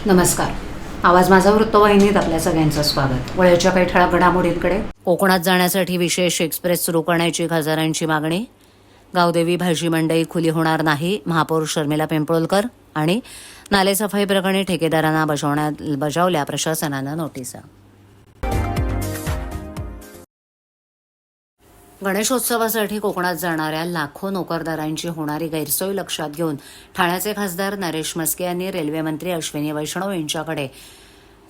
नमस्कार. आवाज माझा वृत्तवाहिनीत आपल्या सगळ्यांचं स्वागत. वळ्याच्या काही ठळक घडामोडींकडे. कोकणात जाण्यासाठी विशेष एक्सप्रेस सुरू करण्याची खासदारांची मागणी. गावदेवी भाजी मंडई खुली होणार नाही, महापौर शर्मिला पिंपळकर. आणि नालेसफाई प्रकरणी ठेकेदारांना बजावल्या प्रशासनानं नोटिसा. गणेशोत्सवासाठी कोकणात जाणाऱ्या लाखो नोकरदारांची होणारी गैरसोय लक्षात घेऊन ठाण्याचे खासदार नरेश म्हस्के यांनी रेल्वेमंत्री अश्विनी वैष्णव यांच्याकडे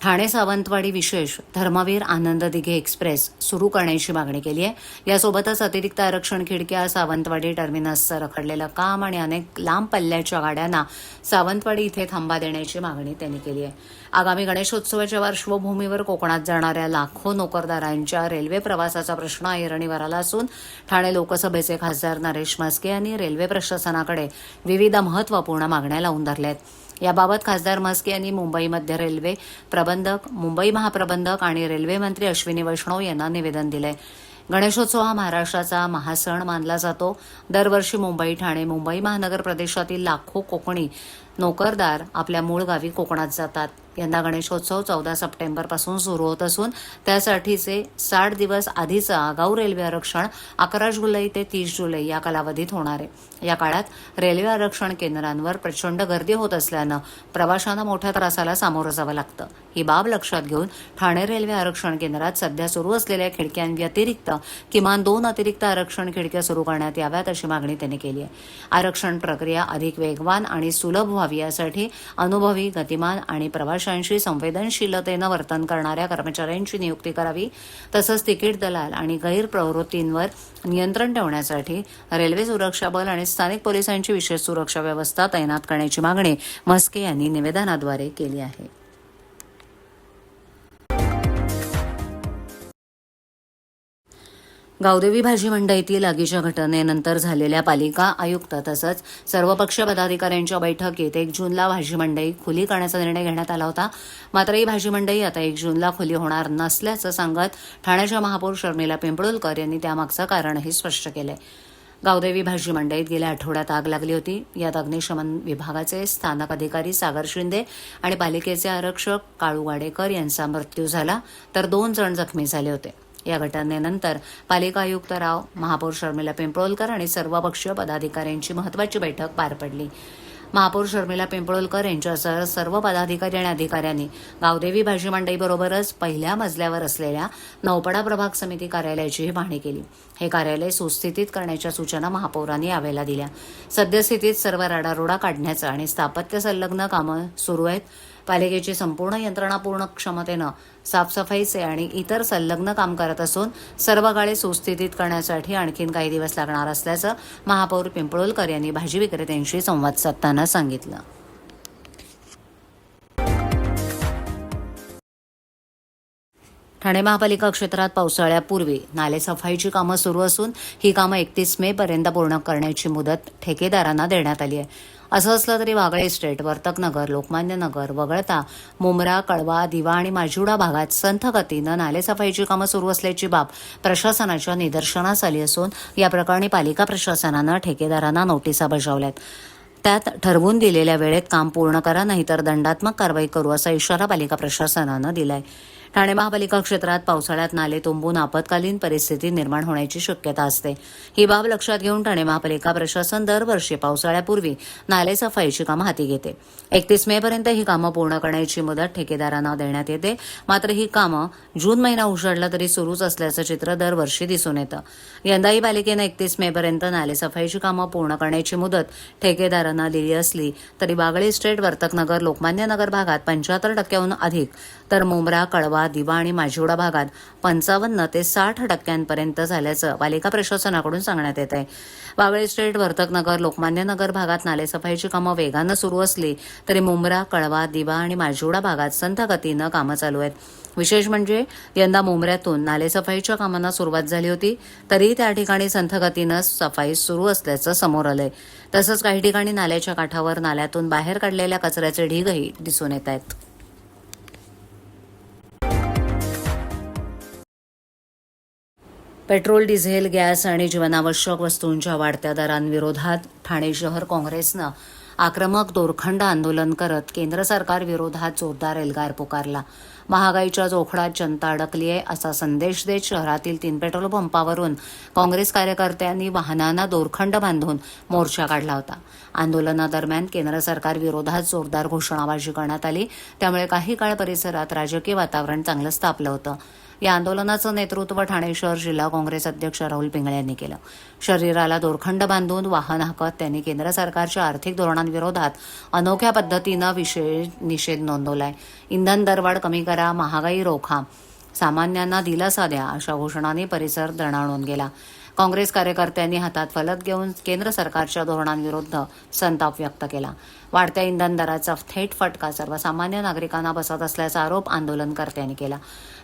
ठाणे सावंतवाडी विशेष धर्मवीर आनंद दिघे एक्सप्रेस सुरू करण्याची मागणी केली आहे. यासोबतच अतिरिक्त आरक्षण खिडक्या, सावंतवाडी टर्मिनसचं रखडलेलं काम आणि अनेक लांब पल्ल्याच्या गाड्यांना सावंतवाडी इथे थांबा देण्याची मागणी त्यांनी केली आहे. आगामी गणेशोत्सवाच्या पार्श्वभूमीवर कोकणात जाणाऱ्या लाखो नोकरदारांच्या रेल्वे प्रवासाचा प्रश्न ऐरणीवर आला असून ठाणे लोकसभेचे खासदार नरेश म्हस्के यांनी रेल्वे प्रशासनाकडे विविध महत्त्वपूर्ण मागण्या लावून धरल्या आहेत. याबाबत खासदार म्हस्के यांनी मुंबई मध्य रेल्वे प्रबंधक, मुंबई महाप्रबंधक आणि रेल्वे मंत्री अश्विनी वैष्णव यांना निवेदन दिलंय. गणेशोत्सव हा महाराष्ट्राचा महासण मानला जातो. दरवर्षी मुंबई, ठाणे, मुंबई महानगर प्रदेशातील लाखो कोकणी नोकरदार आपल्या मूळ गावी कोकणात जातात. यंदा गणेशोत्सव 14 सप्टेंबरपासून सुरू होत असून त्यासाठीचे 60 दिवस आधीचं आगाऊ रेल्वे आरक्षण 11 जुलै ते 30 जुलै या कालावधीत होणार आहे. या काळात रेल्वे आरक्षण केंद्रांवर प्रचंड गर्दी होत असल्यानं प्रवाशांना मोठ्या त्रासाला सामोरं जावं लागतं. ही बाब लक्षात घेऊन ठाणे रेल्वे आरक्षण केंद्रात सध्या सुरू असलेल्या खिडक्यांव्यतिरिक्त किमान 2 अतिरिक्त आरक्षण खिडक्या सुरू करण्यात याव्यात अशी मागणी त्यांनी केली आहे. आरक्षण प्रक्रिया अधिक वेगवान आणि सुलभ व्हावी यासाठी अनुभवी, गतिमान आणि प्रवाशांशी संवेदनशीलतेनं वर्तन करणाऱ्या कर्मचाऱ्यांची नियुक्ती करावी. तसंच तिकीट दलाल आणि गैरप्रवृत्तींवर नियंत्रण ठेवण्यासाठी रेल्वे सुरक्षा बल आणि स्थानिक पोलिसांची विशेष सुरक्षा व्यवस्था तैनात करण्याची मागणी म्हस्के यांनी निवेदनाद्वारे केली आहे. गावदेवी भाजी मंडईतील आगीच्या घटनेनंतर झालेल्या पालिका आयुक्त तसंच सर्वपक्षीय पदाधिकाऱ्यांच्या बैठकीत 1 जूनला भाजी मंडई खुली करण्याचा निर्णय घेण्यात आला होता. मात्र ही भाजी मंडई आता 1 जूनला खुली होणार नसल्याचं सांगत ठाण्याच्या महापौर शर्मिला पिंपळकर यांनी त्यामागचं कारणही स्पष्ट केलंय. गावदेवी भाजी मंडईत गेल्या आठवड्यात आग लागली होती. यात अग्निशमन विभागाचे स्थानक अधिकारी सागर शिंदे आणि पालिकेचे आरक्षक काळू गाडेकर यांचा मृत्यू झाला, तर 2 जण जखमी झाले होते. या घटनेनंतर पालिका आयुक्त राव, महापौर शर्मिला पिंपळकर आणि सर्वपक्षीय पदाधिकाऱ्यांची महत्त्वाची बैठक पार पडली. महापौर शर्मिला पिंपळकर यांच्यासह सर्व पदाधिकारी आणि अधिकाऱ्यांनी गावदेवी भाजी मंडईबरोबरच पहिल्या मजल्यावर असलेल्या नौपडा प्रभाग समिती कार्यालयाचीही पाहणी केली. हे कार्यालय सुस्थितीत करण्याच्या सूचना महापौरांनी यावेळेला दिल्या. सद्यस्थितीत सर्व राडारोडा काढण्याचं आणि स्थापत्य संलग्न कामं सुरू आहेत. पालिकेची संपूर्ण यंत्रणा पूर्ण क्षमतेनं साफसफाईचे आणि इतर संलग्न काम करत असून सर्व गाळे सुस्थितीत करण्यासाठी आणखीन काही दिवस लागणार असल्याचं महापौर पिंपळकर यांनी भाजी विक्रेत्यांशी संवाद साधताना सांगितलं. ठाणे महापालिका क्षेत्रात पावसाळ्यापूर्वी नालेसफाईची कामं सुरू असून ही कामं 31 मे पर्यंत पूर्ण करण्याची मुदत ठेकेदारांना देण्यात आली आहे. असं असलं तरी वागळे इस्टेट, वर्तकनगर, लोकमान्य नगर वगळता मुंब्रा, कळवा, दिवा आणि माजिवडा भागात संथ गतीनं नालेसफाईची कामं सुरू असल्याची बाब प्रशासनाच्या निदर्शनास आली असून या प्रकरणी पालिका प्रशासनानं ठेकेदारांना नोटिसा बजावल्यात. त्यात ठरवून दिलेल्या वेळेत काम पूर्ण करा, नाहीतर दंडात्मक कारवाई करू असा इशारा पालिका प्रशासनानं दिलाय. ठाणे महापालिका क्षेत्रात पावसाळ्यात नाले तुंबून आपत्कालीन परिस्थिती निर्माण होण्याची शक्यता असते. ही बाब लक्षात घेऊन ठाणे महापालिका प्रशासन दरवर्षी पावसाळ्यापूर्वी नालेसफाईची कामं हाती घेते. 31 मे पर्यंत ही कामं पूर्ण करण्याची मुदत ठेकेदारांना देण्यात येते. मात्र ही कामं जून महिना उजाडला तरी सुरूच असल्याचं चित्र दरवर्षी दिसून येतं. यंदाही पालिकेनं 31 मे पर्यंत नालेसफाईची कामं पूर्ण करण्याची मुदत ठेकेदारांना दिली असली तरी बागळे इस्टेट, वर्तकनगर, लोकमान्य नगर भागात 75% अधिक, तर मुंब्रा, कळवा, दिवा आणि माजिवडा भागात 55 ते 60% झाल्याचं पालिका प्रशासनाकडून सांगण्यात येत आहे. वागळे इस्टेट, वर्तकनगर, लोकमान्य नगर भागात नालेसफाईची कामं वेगानं सुरू असली तरी मुंब्रा, कळवा, दिवा आणि माजिवडा भागात संथ गतीनं कामं चालू आहेत. विशेष म्हणजे यंदा मुंब्र्यातून नालेसफाईच्या कामांना सुरुवात झाली होती तरी त्या ठिकाणी संथ गतीनं सफाई सुरू असल्याचं समोर आलंय. तसंच काही ठिकाणी नाल्याच्या काठावर नाल्यातून बाहेर काढलेल्या कचऱ्याचे ढीगही दिसून येत आहेत. पेट्रोल, डिझेल, गॅस आणि जीवनावश्यक वस्तूंच्या वाढत्या दरांविरोधात ठाणे शहर काँग्रेसनं आक्रमक दोरखंड आंदोलन करत केंद्र सरकार विरोधात जोरदार एल्गार पुकारला. महागाईच्या जोखडात जनता अडकली आहे असा संदेश देत शहरातील 3 पेट्रोल पंपावरून काँग्रेस कार्यकर्त्यांनी वाहनांना दोरखंड बांधून मोर्चा काढला होता. आंदोलनादरम्यान केंद्र सरकार विरोधात जोरदार घोषणाबाजी करण्यात आली. त्यामुळे काही काळ परिसरात राजकीय वातावरण चांगलंच तापलं होतं. या आंदोलनाचं नेतृत्व ठाणे शहर जिल्हा काँग्रेस अध्यक्ष राहुल पिंगळे यांनी केलं. शरीराला दोरखंड बांधून वाहन हाकत त्यांनी केंद्र सरकारच्या आर्थिक धोरणांविरोधात अनोख्या पद्धतीनं विशेष निषेध नोंदवलाय. इंधन दरवाढ कमी करा, महागाई रोखा, सामान्यांना दिलासा द्या अशा घोषणांनी परिसर दणाणून गेला. काँग्रेस कार्यकर्त्यांनी हातात फलक घेऊन केंद्र सरकारच्या धोरणांविरुद्ध संताप व्यक्त केला. वाढत्या इंधन दराचा थेट फटका सर्वसामान्य नागरिकांना बसत असल्याचा आरोप आंदोलनकर्त्यांनी केला.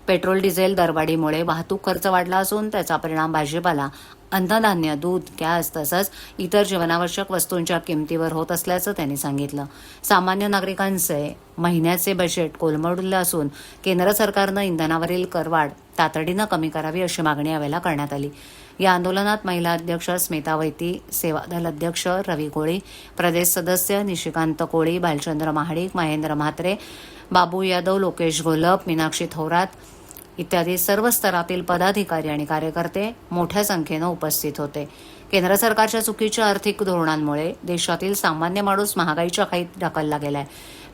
पेट्रोल डिझेल दरवाढीमुळे वाहतूक खर्च वाढला असून त्याचा परिणाम भाजीपाला, अन्नधान्य, दूध, गॅस तसंच इतर जीवनावश्यक वस्तूंच्या किमतीवर होत असल्याचं त्यांनी सांगितलं. सामान्य नागरिकांचे महिन्याचे बजेट कोलमडलं असून केंद्र सरकारनं इंधनावरील करवाढ तातडीनं कमी करावी अशी मागणी यावेळेला करण्यात आली. या आंदोलनात महिला अध्यक्ष स्मिता वैती, सेवादल अध्यक्ष रवी कोळी, प्रदेश सदस्य निशिकांत कोळी, भालचंद्र महाडिक, महेंद्र म्हात्रे, बाबू यादव, लोकेश घोलप, मीनाक्षी थोरात इत्यादी सर्व स्तरातील पदाधिकारी आणि कार्यकर्ते मोठ्या संख्येनं उपस्थित होते. केंद्र सरकारच्या चुकीच्या आर्थिक धोरणांमुळे देशातील सामान्य माणूस महागाईच्या खाईत ढकलला गेलाय.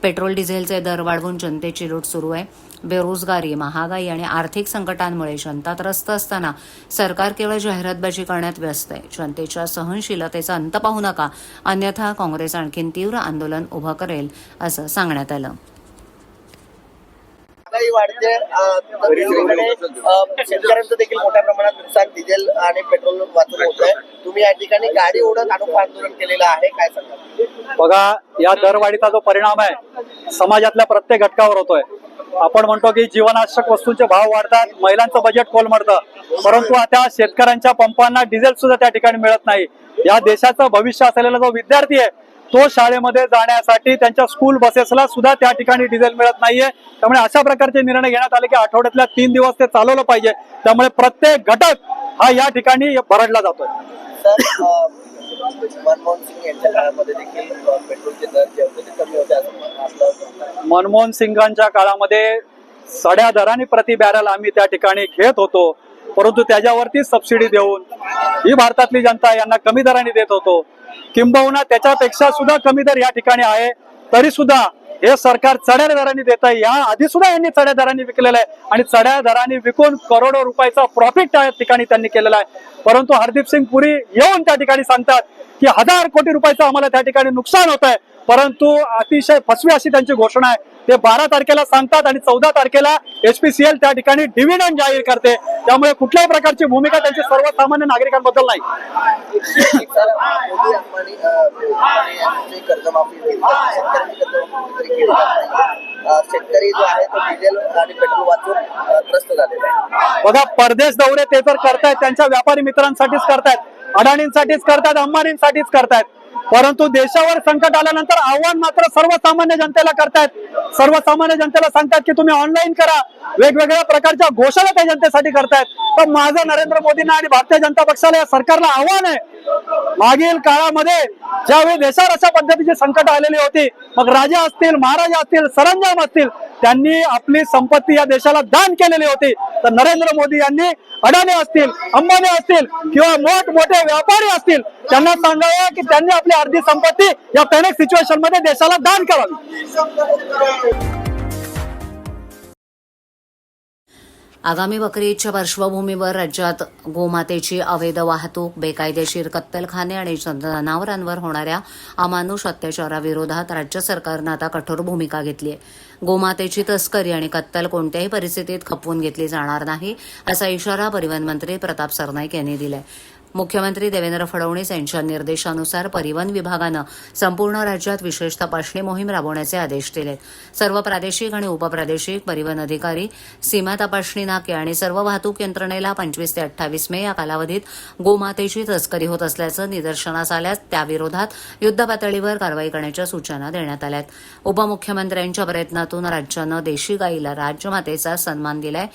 पेट्रोल डिझेलचे दर वाढवून जनतेची लूट सुरू आहे. बेरोजगारी, महागाई आणि आर्थिक संकटांमुळे जनता त्रस्त असताना सरकार केवळ जाहिरातबाजी करण्यात व्यस्त आहे. जनतेच्या सहनशीलतेचा अंत पाहू नका, अन्यथा काँग्रेस आणखीन तीव्र आंदोलन उभं करेल असं सांगण्यात आलं. महागाई वाढते, शेतकऱ्यांचं देखील मोठ्या प्रमाणात नुकसान डिझेल आणि पेट्रोल वाचून होत आहे. तुम्ही या ठिकाणी गाडी ओढत अनोखं आंदोलन केलेलं आहे, काय सांगा? बघा, या दरवाढीचा जो परिणाम आहे समाजातल्या प्रत्येक घटकावर होतोय. आपण म्हणतो की जीवनावश्यक वस्तूंचे भाव वाढतात, महिलांचं बजेट कोलमडतं, परंतु आता शेतकऱ्यांच्या पंपांना डिझेल सुद्धा त्या ठिकाणी मिळत नाही. या देशाचं भविष्य असलेला जो विद्यार्थी आहे तो शाळेमध्ये जाण्यासाठी त्यांच्या स्कूल बसेसला सुद्धा त्या ठिकाणी डिझेल मिळत नाहीये. त्यामुळे अशा प्रकारचे निर्णय घेण्यात आले की आठवड्यातल्या 3 दिवस ते चालवलं पाहिजे. त्यामुळे प्रत्येक घटक हा या ठिकाणी भरडला जातोय. मनमोहन सिंग यांच्या काळामध्ये देखील पेट्रोलचे दर जे होते ते कमी होते असं मनमोहन सिंगांच्या काळामध्ये सड्या दराने प्रति बॅरल आम्ही त्या ठिकाणी घेत होतो, परंतु त्याच्यावरती सबसिडी देऊन ही भारतातली जनता यांना कमी दराने देत होतो. किंबहुना त्याच्यापेक्षा सुद्धा कमी दर या ठिकाणी आहे, तरी सुद्धा हे सरकार चढ्या दराने देत आहे. या आधी सुद्धा यांनी चढ्या दराने विकलेलं आहे आणि चढ्या दराने विकून करोडो रुपयाचा प्रॉफिट त्या ठिकाणी त्यांनी केलेला आहे. परंतु हरदीप सिंग पुरी येऊन त्या ठिकाणी सांगतात की 1000 कोटी रुपयाचं आम्हाला त्या ठिकाणी नुकसान होत आहे, परंतु अतिशय फसवी अशी त्यांची घोषणा आहे. ते 12 तारखेला सांगतात आणि 14 तारखेला HPCL त्या ठिकाणी डिव्हिडंड जाहीर करते. त्यामुळे कुठल्याही प्रकारची भूमिका त्यांची सर्वसामान्य नागरिकांबद्दल नाही. शेतकरी जो आहे तो डिझेल आणि पेट्रोल वाचून त्रस्त झालेला आहे. बघा, परदेश दौरे ते तर करतायत, त्यांच्या व्यापारी मित्रांसाठीच करतायत, अडाणींसाठीच करतायत, अंबानींसाठीच करतायत, परंतु देशावर संकट आल्यानंतर आव्हान मात्र सर्वसामान्य जनतेला करतायत. सर्वसामान्य जनतेला सांगतात की तुम्ही ऑनलाईन करा, वेगवेगळ्या प्रकारच्या घोषणा त्या जनतेसाठी करतायत. तर माझं नरेंद्र मोदींना आणि भारतीय जनता पक्षाला या सरकारला आव्हान आहे, मागील काळामध्ये ज्यावेळी देशावर अशा पद्धतीची संकट आलेली होती, मग राजा असतील, महाराजा असतील, सरंजाम असतील, त्यांनी आपली संपत्ती या देशाला दान केलेली होती. तर नरेंद्र मोदी यांनी अडाणी असतील, अंबानी असतील किंवा मोठमोठे व्यापारी असतील, त्यांना सांगावं की त्यांनी आपली अर्धी संपत्ती या पॅनिक सिच्युएशन मध्ये देशाला दान करावी. आगामी बकरी ईदच्या पार्श्वभूमीवर राज्यात गोमातेची अवैध वाहतूक, बेकायदेशीर कत्तलखाने आणि जनावरांवर होणाऱ्या अमानुष अत्याचाराविरोधात राज्य सरकारनं आता कठोर भूमिका घेतली आहे. गोमातेची तस्करी आणि कत्तल कोणत्याही परिस्थितीत खपवून घेतली जाणार नाही, असा इशारा परिवहन मंत्री प्रताप सरनाईक यांनी दिलाय. मुख्यमंत्री देवेंद्र फडणवीस यांच्या निर्देशानुसार परिवहन विभागानं संपूर्ण राज्यात विशेष तपासणी मोहीम राबवण्याचे आदेश दिलेत. सर्व प्रादेशिक आणि उपप्रादेशिक परिवहन अधिकारी, सीमा तपासणी नाके आणि सर्व वाहतूक यंत्रणेला 25 ते 28 मे या कालावधीत गोमातेची तस्करी होत असल्याचं निदर्शनास आल्यास त्याविरोधात युद्धपातळीवर कारवाई करण्याच्या सूचना देण्यात आल्यात. उपमुख्यमंत्र्यांच्या प्रयत्नातून राज्यानं देशी गाईला राजमातेचा सन्मान दिलाय.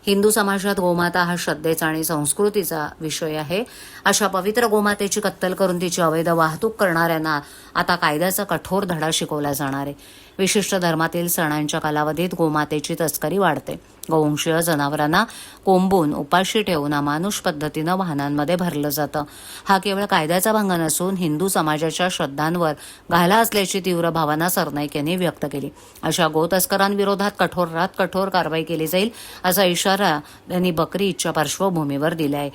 हिंदू समाजात गोमाता हा श्रद्धेचा आणि संस्कृतीचा विषय आहे. अशा पवित्र गोमातेची कत्तल करून तिची अवैध वाहतूक करणाऱ्यांना आता कायद्याचा कठोर धडा शिकवला जाणार आहे. विशिष्ट धर्मातील सणांच्या कालावधीत गोमातेची तस्करी वाढते. गोवंशीय जनावरांना कोंबून उपाशी ठेवून अमानुष पद्धतीनं वाहनांमध्ये भरलं जातं. हा केवळ कायद्याचा भंग नसून हिंदू समाजाच्या श्रद्धांवर घाला असल्याची तीव्र भावना सरनाईक यांनी व्यक्त केली. अशा गोतस्करांविरोधात कठोरात कठोर कारवाई केली जाईल असा इशारा त्यांनी बकरी ईदच्या पार्श्वभूमीवर दिला आहे.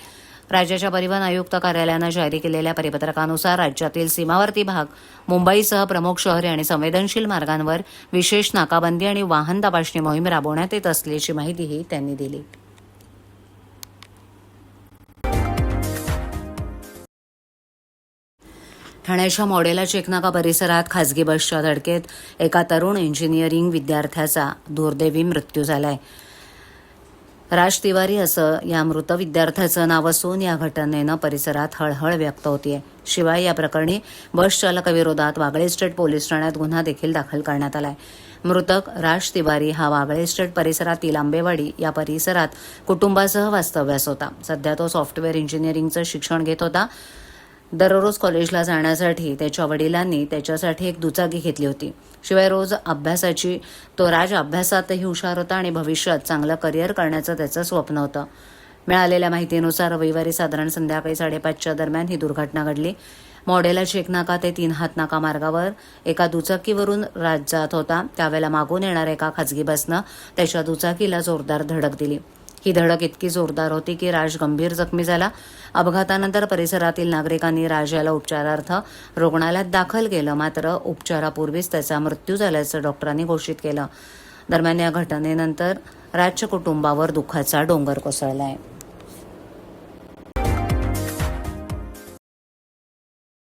राज्याच्या परिवहन आयुक्त कार्यालयानं जारी केलेल्या परिपत्रकानुसार राज्यातील सीमावर्ती भाग, मुंबईसह प्रमुख शहरे आणि संवेदनशील मार्गांवर विशेष नाकाबंदी आणि वाहन तपासणी मोहीम राबवण्यात येत असल्याची माहितीही त्यांनी दिली. ठाण्याच्या मॉडेला चेकनाका परिसरात खासगी बसच्या धडकेत एका तरुण इंजिनिअरिंग विद्यार्थ्याचा दुर्दैवी मृत्यू झालाय. राज तिवारी असं या मृत विद्यार्थ्याचं नाव असून या घटनेनं परिसरात हळहळ व्यक्त होतीये. शिवाय या प्रकरणी बस चालकाविरोधात वागळे स्टेट पोलीस ठाण्यात गुन्हा देखील दाखल करण्यात आलाय. मृतक राज तिवारी हा वागळे स्टेट परिसरातील आंबेवाडी या परिसरात कुटुंबासह वास्तव्यास होता. सध्या तो सॉफ्टवेअर इंजिनिअरिंगचं शिक्षण घेत होता. दररोज कॉलेजला जाण्यासाठी त्याच्या वडिलांनी त्याच्यासाठी एक दुचाकी घेतली होती. शिवाय रोज अभ्यासाची तो राज अभ्यासातही हुशार होता आणि भविष्यात चांगलं करिअर करण्याचं त्याचं स्वप्न होतं. मिळालेल्या माहितीनुसार रविवारी साधारण संध्याकाळी 5:30च्या दरम्यान ही दुर्घटना घडली. मॉडेला चेकनाका ते 3 हातनाका मार्गावर एका दुचाकीवरून राज जात होता. त्यावेळेला मागून येणाऱ्या एका खासगी बसनं त्याच्या दुचाकीला जोरदार धडक दिली. ही धडक इतकी जोरदार होती की राज गंभीर जखमी झाला. अपघातानंतर परिसरातील नागरिकांनी राज याला उपचारार्थ रुग्णालयात दाखल केलं. मात्र उपचारापूर्वीच त्याचा मृत्यू झाल्याचं डॉक्टरांनी घोषित केलं. दरम्यान या घटनेनंतर राजच्या कुटुंबावर दुःखाचा डोंगर कोसळला आहे.